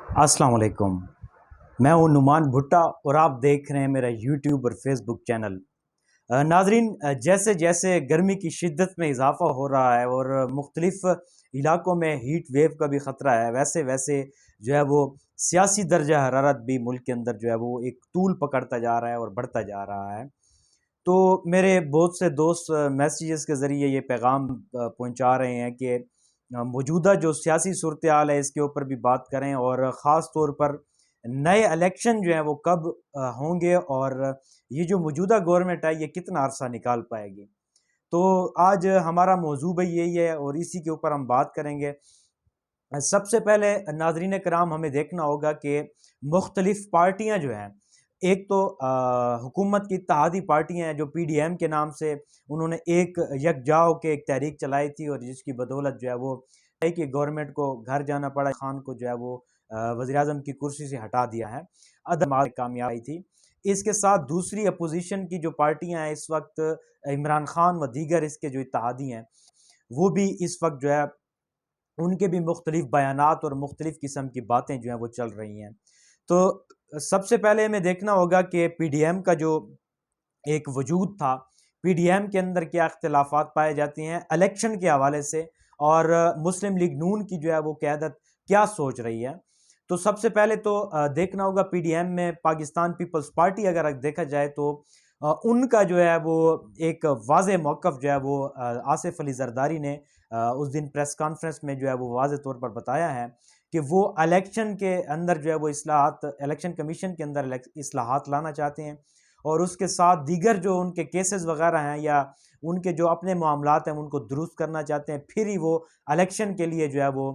अस्सलाम वालेकुम। मैं हूं नुमान भुट्टा और आप देख रहे हैं मेरा यूट्यूब और फेसबुक चैनल। नाजरीन, जैसे जैसे गर्मी की शिद्दत में इजाफा हो रहा है और मुख्तलिफ इलाकों में हीट वेव का भी ख़तरा है, वैसे वैसे जो है वो सियासी दर्जा हरारत भी मुल्क के अंदर जो है वो एक तूल पकड़ता जा रहा है और बढ़ता जा रहा है। तो मेरे बहुत से दोस्त मैसेजेस के ज़रिए ये पैगाम पहुंचा रहे हैं कि मौजूदा जो सियासी सूरत हाल है इसके ऊपर भी बात करें और ख़ास तौर पर नए इलेक्शन जो हैं वो कब होंगे और ये जो मौजूदा गवर्नमेंट है ये कितना अरसा निकाल पाएगी। तो आज हमारा मौजू भी यही है और इसी के ऊपर हम बात करेंगे। सबसे पहले नाज़रीन कराम, हमें देखना होगा कि मुख्तलिफ पार्टियां जो हैं, एक तो हुकूमत की इत्तेहादी पार्टियां हैं जो पीडीएम के नाम से उन्होंने एक यकजा होकर एक तहरीक चलाई थी और जिसकी बदौलत जो है वो है कि गवर्नमेंट को घर जाना पड़ा, खान को जो है वो वज़ीर आज़म की कुर्सी से हटा दिया है, अदम कामयाब आई थी। इसके साथ दूसरी अपोजिशन की जो पार्टियां हैं इस वक्त, इमरान खान व दीगर इसके जो इत्तेहादी हैं, वो भी इस वक्त जो है उनके भी मुख्तलिफ बयानात और मुख्तलिफ किस्म की बातें जो हैं वो चल रही हैं। तो सबसे पहले हमें देखना होगा कि पीडीएम का जो एक वजूद था, पीडीएम के अंदर क्या इख्तिलाफात पाए जाते हैं इलेक्शन के हवाले से, और मुस्लिम लीग नून की जो है वो क़यादत क्या सोच रही है। तो सबसे पहले तो देखना होगा पीडीएम में पाकिस्तान पीपल्स पार्टी अगर देखा जाए तो उनका जो है वो एक वाज़ेह मौक़िफ़ जो है वो आसिफ अली ज़रदारी ने उस दिन प्रेस कॉन्फ्रेंस में जो है वो वाज़ेह तौर पर बताया है कि वो इलेक्शन के अंदर जो है वो इस्लाहात, इलेक्शन कमीशन के अंदर इस्लाहात लाना चाहते हैं और उसके साथ दीगर जो उनके केसेस वगैरह हैं या उनके जो अपने मामलात हैं उनको दुरुस्त करना चाहते हैं, फिर ही वो इलेक्शन के लिए जो है वो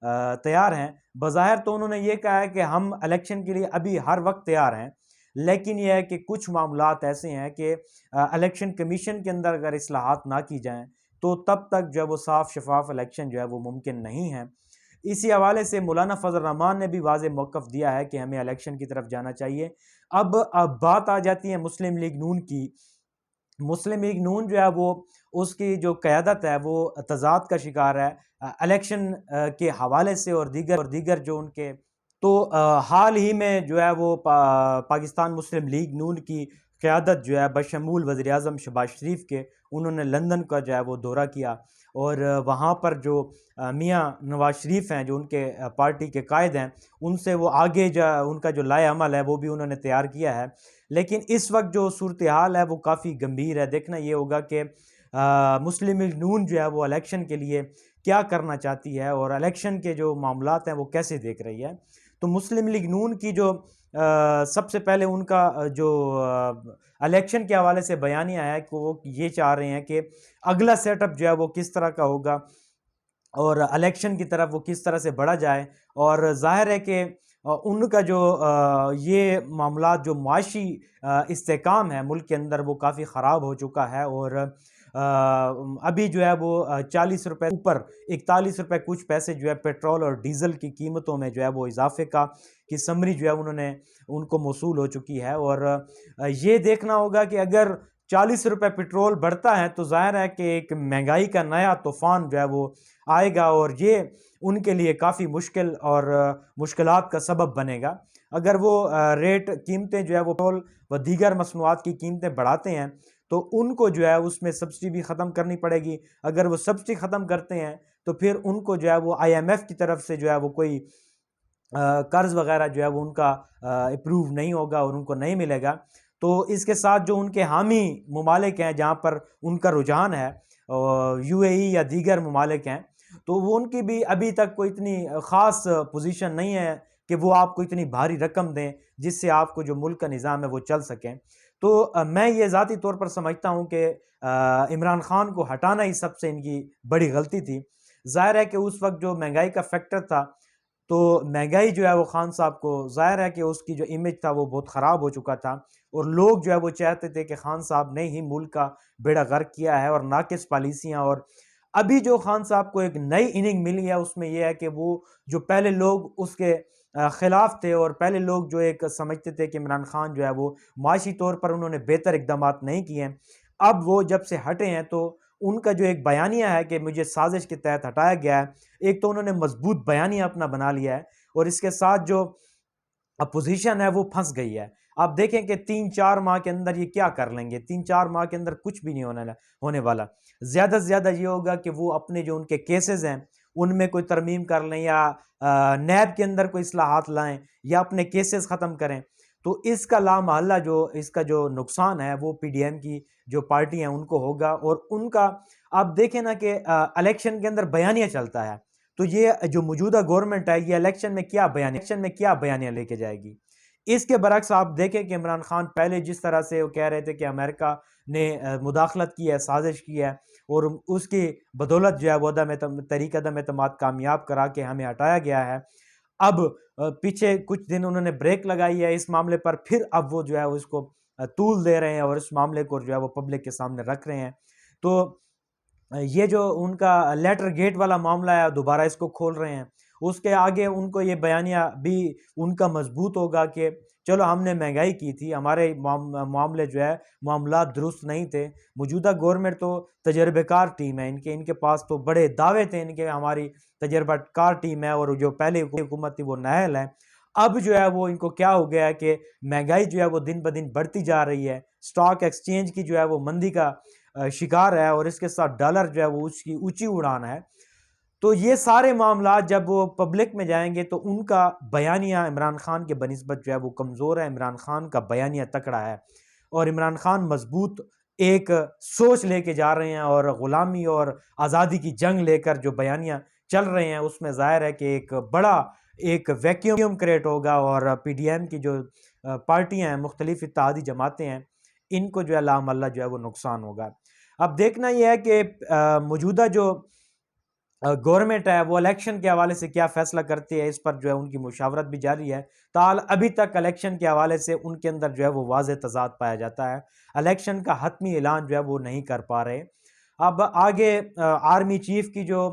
तैयार हैं। बज़ाहिर तो उन्होंने ये कहा है कि हम इलेक्शन के लिए अभी हर वक्त तैयार हैं, लेकिन यह है कि कुछ मामलात ऐसे हैं कि इलेक्शन कमीशन के अंदर अगर इस्लाहात ना की जाएँ तो तब तक जो है वो साफ शफाफ इलेक्शन जो है वो मुमकिन नहीं है। इसी हवाले से मौलाना फजल रहमान ने भी वाज़ेह मौक़िफ़ दिया है कि हमें इलेक्शन की तरफ जाना चाहिए। अब बात आ जाती है मुस्लिम लीग नून की। मुस्लिम लीग नून जो है वो उसकी जो क़यादत है वो तज़ाद का शिकार है इलेक्शन के हवाले से और दीगर जो उनके तो हाल ही में जो है वो पाकिस्तान मुस्लिम लीग नून की क़यादत जो है बशमूल वज़ीर आज़म शहबाज शरीफ के, उन्होंने लंदन का जो है वो दौरा किया और वहाँ पर जो मियाँ नवाज़ शरीफ हैं जो उनके पार्टी के कायद हैं, उनसे वो आगे उनका जो लाए अमल है वो भी उन्होंने तैयार किया है। लेकिन इस वक्त जो सूरत हाल है वो काफ़ी गंभीर है। देखना ये होगा कि मुस्लिम लीग नून जो है वो इलेक्शन के लिए क्या करना चाहती है और इलेक्शन के जो मामलात हैं वो कैसे देख रही है। तो मुस्लिम लीग नून की जो सबसे पहले उनका जो इलेक्शन के हवाले से बयानिया है कि वो ये चाह रहे हैं कि अगला सेटअप जो है वो किस तरह का होगा और इलेक्शन की तरफ वो किस तरह से बढ़ा जाए। और ज़ाहिर है कि उनका जो ये मामलात जो माशी इस्तेहकाम है मुल्क के अंदर वो काफ़ी ख़राब हो चुका है और अभी जो है वो 40 रुपये ऊपर 41 रुपये कुछ पैसे जो है पेट्रोल और डीज़ल की कीमतों में जो है वो इजाफे की समरी जो है उनको मौसूल हो चुकी है। और ये देखना होगा कि अगर 40 रुपये पेट्रोल बढ़ता है तो ज़ाहिर है कि एक महंगाई का नया तूफ़ान जो है वो आएगा और ये उनके लिए काफ़ी मुश्किल और मुश्किलात का सबब बनेगा। अगर वो रेट कीमतें जो है वो पेट्रोल व दीगर मसनूआत की कीमतें बढ़ाते हैं तो उनको जो है उसमें सब्सिडी भी ख़त्म करनी पड़ेगी। अगर वो सब्सिडी ख़त्म करते हैं तो फिर उनको जो है वो आईएमएफ की तरफ से जो है वो कोई कर्ज़ वगैरह जो है वो उनका अप्रूव नहीं होगा और उनको नहीं मिलेगा। तो इसके साथ जो उनके हामी ममालिक हैं जहाँ पर उनका रुझान है, यूएई या दीगर ममालिक हैं, तो वो उनकी भी अभी तक कोई इतनी ख़ास पोजीशन नहीं है कि वो आपको इतनी भारी रकम दें जिससे आपको जो मुल्क का निज़ाम है वो चल सकें। तो मैं ये ज़ाती तौर पर समझता हूँ कि इमरान खान को हटाना ही सबसे इनकी बड़ी गलती थी। ज़ाहिर है कि उस वक्त जो महंगाई का फैक्टर था, तो महंगाई जो है वो खान साहब को ज़ाहिर है कि उसकी जो इमेज था वो बहुत ख़राब हो चुका था और लोग जो है वो चाहते थे कि खान साहब ने ही मुल्क का बेड़ा गर्क किया है और नाकिस पॉलिसियाँ। और अभी जो खान साहब को एक नई इनिंग मिली है उसमें यह है कि वो जो पहले लोग उसके खिलाफ थे और पहले लोग जो एक समझते थे कि इमरान खान जो है वो माशी तौर पर उन्होंने बेहतर इकदामात नहीं किए हैं, अब वो जब से हटे हैं तो उनका जो एक बयानिया है कि मुझे साजिश के तहत हटाया गया है, एक तो उन्होंने मजबूत बयानिया अपना बना लिया है और इसके साथ जो अपोजिशन है वो फंस गई है। आप देखें कि 3-4 माह के अंदर ये क्या कर लेंगे, 3-4 माह के अंदर कुछ भी नहीं होने वाला। ज़्यादा से ज़्यादा ये होगा कि वो अपने जो उनके केसेस हैं उनमें कोई तरमीम कर लें या नैब के अंदर कोई इस्लाहात लाएं या अपने केसेस ख़त्म करें। तो इसका लामहल्ला जो इसका जो नुकसान है वो पीडीएम की जो पार्टी हैं उनको होगा। और उनका आप देखें ना कि इलेक्शन के अंदर बयानिया चलता है, तो ये जो मौजूदा गवर्नमेंट है ये इलेक्शन में क्या बयानिया लेके जाएगी। इसके बरक्स आप देखें कि इमरान खान पहले जिस तरह से वो कह रहे थे कि अमेरिका ने मुदाखलत की है, साजिश की है और उसकी बदौलत जो है वो तहरीक अदम एतमाद कामयाब करा के हमें हटाया गया है। अब पीछे कुछ दिन उन्होंने ब्रेक लगाई है इस मामले पर, फिर अब वो जो है उसको तूल दे रहे हैं और इस मामले को जो है वो पब्लिक के सामने रख रहे हैं। तो ये जो उनका लेटर गेट वाला मामला है दोबारा इसको खोल रहे हैं। उसके आगे उनको ये बयानिया भी उनका मजबूत होगा कि चलो हमने महंगाई की थी, हमारे मामले जो है मामलात दुरुस्त नहीं थे। मौजूदा गवर्नमेंट तो तजर्बेकार टीम है, इनके इनके पास तो बड़े दावे थे इनके, हमारी तजर्बाकार टीम है और जो पहले हुकूमत थी वो नाअहल है। अब जो है वो इनको क्या हो गया है कि महंगाई जो है वो दिन ब दिन बढ़ती जा रही है, स्टॉक एक्सचेंज की जो है वो मंदी का शिकार है और इसके साथ डॉलर जो है वो उसकी ऊंची उड़ान है। तो ये सारे मामला जब वो पब्लिक में जाएंगे तो उनका बयानिया इमरान खान के बनिस्बत जो है वो कमज़ोर है। इमरान खान का बयानिया तकड़ा है और इमरान खान मजबूत एक सोच लेके जा रहे हैं और ग़ुलामी और आज़ादी की जंग लेकर जो बयानिया चल रहे हैं उसमें ज़ाहिर है कि एक बड़ा एक वैक्यूम क्रिएट होगा और पीडीएम की जो पार्टियां हैं, मुख्तलिफ इत्तेहादी जमातें हैं, इनको जो है लामल्ला जो है वो नुकसान होगा। अब देखना यह है कि मौजूदा जो गवर्नमेंट है वो इलेक्शन के हवाले से क्या फैसला करती है, इस पर जो है उनकी मुशावरत भी जारी है। ताल अभी तक इलेक्शन के हवाले से उनके अंदर जो है वो वाज़ेह तज़ाद पाया जाता है। इलेक्शन का हतमी ऐलान जो है वो नहीं कर पा रहे। अब आगे आर्मी चीफ की जो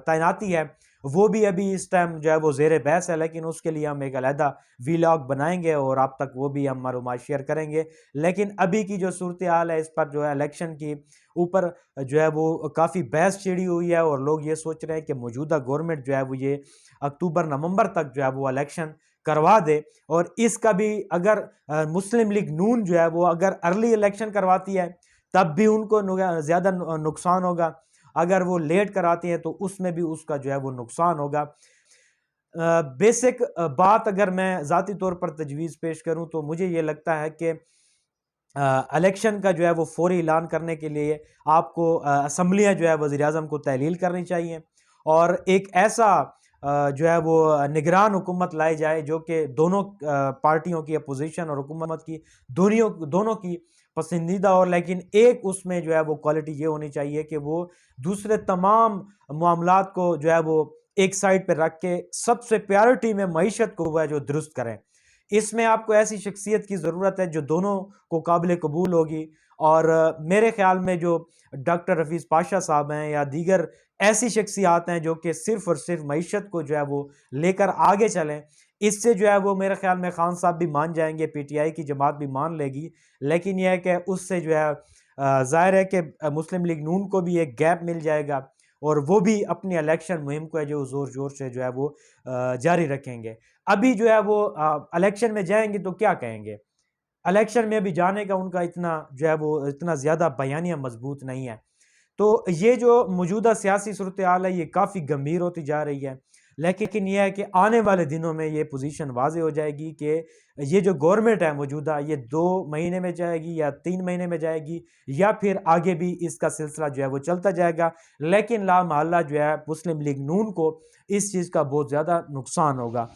तैनाती है वो भी अभी इस टाइम जो है वो ज़ेर बहस है, लेकिन उसके लिए हम एक अलहदा वीलॉग बनाएंगे और आप तक वो भी हम मालूमात शेयर करेंगे। लेकिन अभी की जो सूरत हाल है इस पर जो है इलेक्शन की ऊपर जो है वो काफ़ी बहस छिड़ी हुई है और लोग ये सोच रहे हैं कि मौजूदा गवर्नमेंट जो है वो ये अक्टूबर नवंबर तक जो है वो इलेक्शन करवा दे। और इसका भी अगर मुस्लिम लीग नून जो है वो अगर अर्ली इलेक्शन करवाती है तब भी उनको ज़्यादा नुकसान होगा, अगर वो लेट कराती है तो उसमें भी उसका जो है वो नुकसान होगा। बेसिक बात अगर मैं ज़ाती तौर पर तजवीज़ पेश करूं तो मुझे ये लगता है कि इलेक्शन का जो है वो फौरी ऐलान करने के लिए आपको असम्बलियाँ जो है वज़ीर-ए-आज़म को तहलील करनी चाहिए और एक ऐसा जो है वो निगरान हुकूमत लाई जाए जो कि दोनों पार्टियों की अपोजिशन और हुकूमत की दोनों की पसंदीदा हो। लेकिन एक उसमें जो है वो क्वालिटी ये होनी चाहिए कि वो दूसरे तमाम मामलात को जो है वो एक साइड पर रख के सबसे प्रायोरिटी में मईशत को वह जो दुरुस्त करें। इसमें आपको ऐसी शख्सियत की ज़रूरत है जो दोनों को काबिल कबूल होगी। और मेरे ख्याल में जो डॉक्टर हफीज़ पाशा साहब हैं या दीगर ऐसी शख्सियात हैं जो कि सिर्फ़ और सिर्फ मईशत को जो है वो लेकर आगे चलें, इससे जो है वो मेरे ख्याल में खान साहब भी मान जाएंगे, पीटीआई की जमात भी मान लेगी। लेकिन यह है कि उससे जो है ज़ाहिर है कि मुस्लिम लीग नून को भी एक गैप मिल जाएगा और वो भी अपनी इलेक्शन मुहिम को है जो ज़ोर ज़ोर से जो है वो जारी रखेंगे। अभी जो है वो इलेक्शन में जाएंगे तो क्या कहेंगे, इलेक्शन में भी जाने का उनका इतना जो है वो इतना ज़्यादा बयानिया मजबूत नहीं है। तो ये जो मौजूदा सियासी सूरत हाल है ये काफ़ी गंभीर होती जा रही है। लेकिन यह है कि आने वाले दिनों में ये पोजीशन वाज़ेह हो जाएगी कि ये जो गवर्नमेंट है मौजूदा ये 2 महीने में जाएगी या 3 महीने में जाएगी या फिर आगे भी इसका सिलसिला जो है वो चलता जाएगा। लेकिन लामहल्ला जो है मुस्लिम लीग नून को इस चीज़ का बहुत ज़्यादा नुकसान होगा।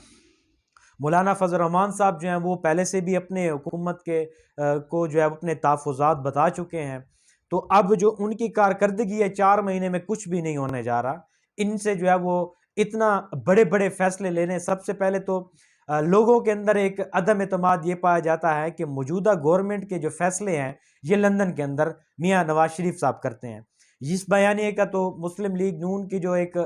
मौलाना फजल रहमान साहब जो हैं वो पहले से भी अपने हुकूमत के को जो है अपने तहफ़्फ़ुज़ात बता चुके हैं। तो अब जो उनकी कारकर्दगी है 4 महीने में कुछ भी नहीं होने जा रहा। इनसे जो है वो इतना बड़े-बड़े फ़ैसले लेने, सबसे पहले तो लोगों के अंदर एक अदम एतमाद ये पाया जाता है कि मौजूदा गवर्नमेंट के जो फ़ैसले हैं ये लंदन के अंदर मियाँ नवाज़ शरीफ साहब करते हैं। इस बयानिए का तो मुस्लिम लीग नून की जो एक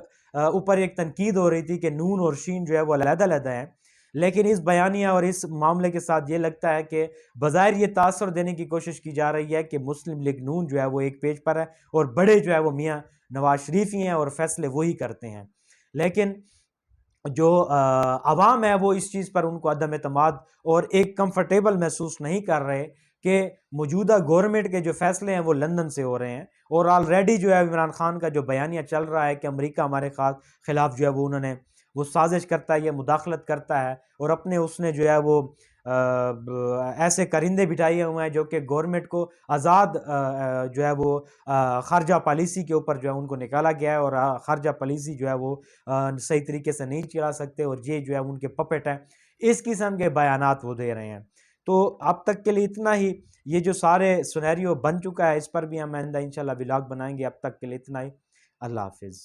ऊपर एक तनकीद हो रही थी कि नून और शीन जो है वो अलग-अलग हैं। लेकिन इस बयानिया और इस मामले के साथ ये लगता है कि बज़ाहिर ये तासुर देने की कोशिश की जा रही है कि मुस्लिम लीग नून जो है वो एक पेज पर है और बड़े जो है वो मियाँ नवाज शरीफ ही हैं और फैसले वही करते हैं। लेकिन जो अवाम है वो इस चीज़ पर उनको अदम एतमाद और एक कंफर्टेबल महसूस नहीं कर रहे कि मौजूदा गवर्नमेंट के जो फैसले हैं वो लंदन से हो रहे हैं। और ऑलरेडी जो है इमरान खान का जो बयानिया चल रहा है कि अमेरिका हमारे खिलाफ जो है वो साजिश करता है, ये मुदाखलत करता है और अपने उसने जो है वो ऐसे करिंदे बिठाए हुए हैं जो कि गवर्नमेंट को आज़ाद जो है वो ख़ारजा पॉलिसी के ऊपर जो है उनको निकाला गया है और ख़ारजा पॉलिसी जो है वो सही तरीके से नहीं चला सकते और ये जो है उनके पपेट हैं। इस किस्म के बयानात वो दे रहे हैं। तो अब तक के लिए इतना ही। ये जो सारे सिनेरियो बन चुका है इस पर भी हम आइंदा इंशाल्लाह व्लॉग बनाएंगे। अब तक के लिए इतना ही। अल्लाह हाफिज़।